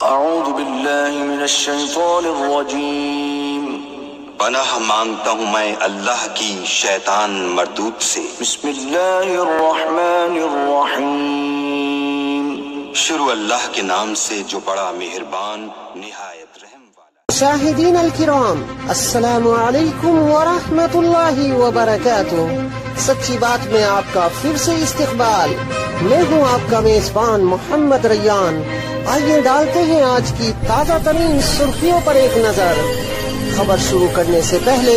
अऊज़ु बिल्लाहि मिनश शैतानिर रजीम। पनाह मांगता हूँ मैं अल्लाह की शैतान मरदूद से। बिस्मिल्लाहिर रहमानिर रहीम। शुरू अल्लाह के नाम से जो बड़ा मेहरबान निहायत रहम वाला। शाहिदीन अल-किराम, अस्सलामु अलैकुम व रहमतुल्लाहि व बरकातुहू। सच्ची बात में आपका फिर से इस्तकबाल। मैं हूँ आपका मेजबान मोहम्मद रैयान। आइए डालते हैं आज की ताज़ा तरीन सुर्खियों पर एक नजर। खबर शुरू करने से पहले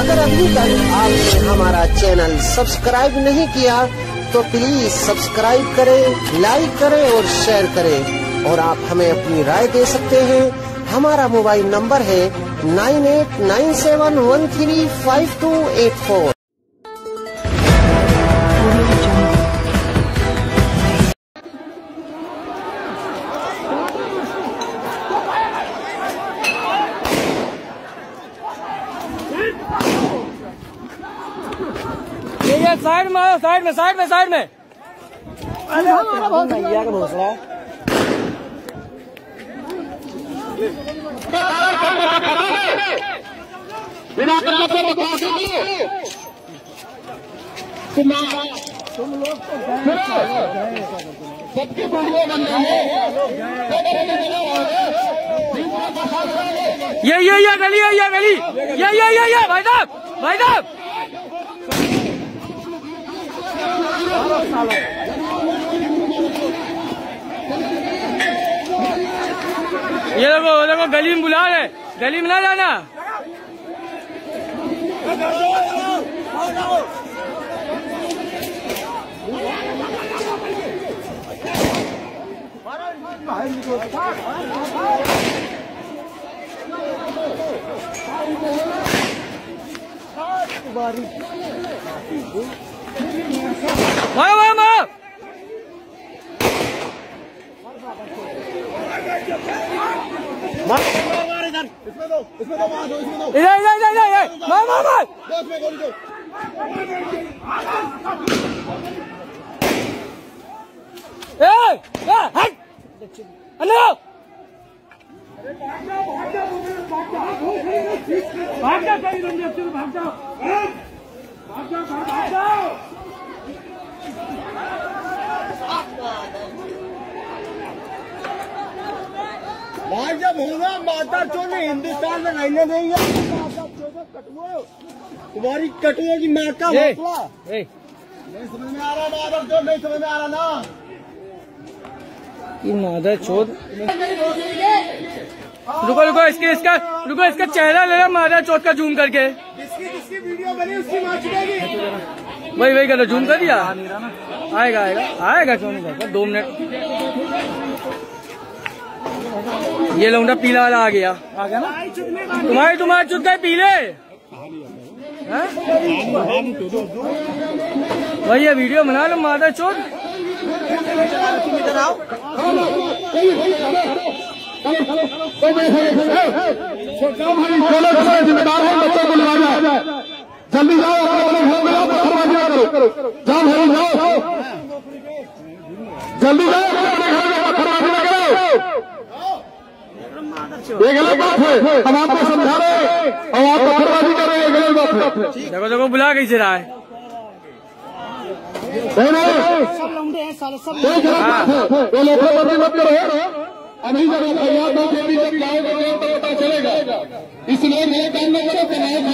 अगर अभी तक आपने हमारा चैनल सब्सक्राइब नहीं किया तो प्लीज सब्सक्राइब करें, लाइक करें और शेयर करें। और आप हमें अपनी राय दे सकते हैं। हमारा मोबाइल नंबर है 9897135284। ये साइड में साइड में अरे हमारा बहुत भैया का भोसला है। तुम लोग तो सबके ये गली ये भाई साहब ये देखो गली में बुला रहे, गली में ना जाना। इसमें दो भाई जब होगा माता चोर हिंदुस्तान में रहने देंगे। तुम्हारी कटुओं की माँ का मसला नहीं समझ में आ रहा। माधव चोर नहीं समझ में आ रहा ना। ये माधव चोर रुको इसका चेहरा ले लो माधव चोर का जूम करके। जिसकी वीडियो बनी उसकी माँ चुनेगी। वही कर लो, जूम कर दिया। आएगा क्यों नहीं करता। 2 मिनट। ये लौंडा पीला वाला आ गया ना। तुम्हारे चुत गए पीले। भाई ये वीडियो बना लो माता चोर। जिम्मेदार है बच्चों को लगा जाए। जल्दी जाओ, जल्दी जाओ। ये गलत बात है। हम आपको समझा रहे और आप पत्थरबाजी कर रहे हैं। गलत बात है। देखो बुला कैसे रहा है। वो लोफरबाजी मत करो। अभी जब फरियाद जब जाओगे तो पता चलेगा। इसलिए नए काम में करो, तनाव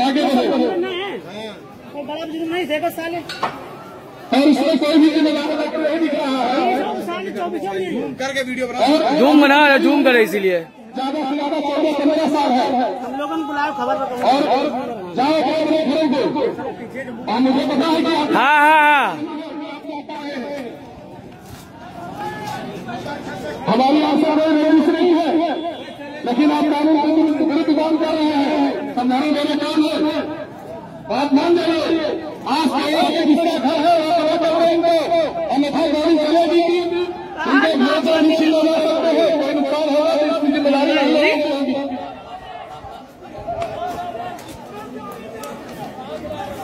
आगे बढ़ो। बड़ा बुजुर्ग नहीं देखो साले। और इसमें कोई भी जिम्मेदार नहीं दिख रहा है। जूम करके वीडियो बना, जूम बना रहा, जूम करे इसीलिए। ज्यादा से ज्यादा 14-15 साल है। हम लोगों को बुलाओ, खबर और जाओ करेंगे। और मुझे पता है कि हाँ हमारी आशा नहीं है, लेकिन आप कानून को विरुद्ध काम कर रहे हैं। समझाने मेरे काम है, बात मान जाइए। आज के जिसका घर है वो करो इनको, अन्यथा गाड़ी चलेगी। इनके घर से निश्चित हो सकते हैं। कोई नुकसान होगा तो इसकी जिम्मेदारी नहीं होगी।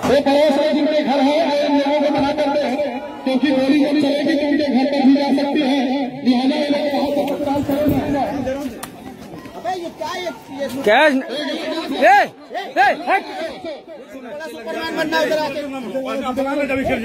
वो पड़ोस में जिनके घर है लोगों को मना करते हैं, क्योंकि गोली जब चलेगी तो उनके घर पर भी जा सकती है। लिहाजा ये लोग बहुत कैश सुपरमैन बनना उधर आके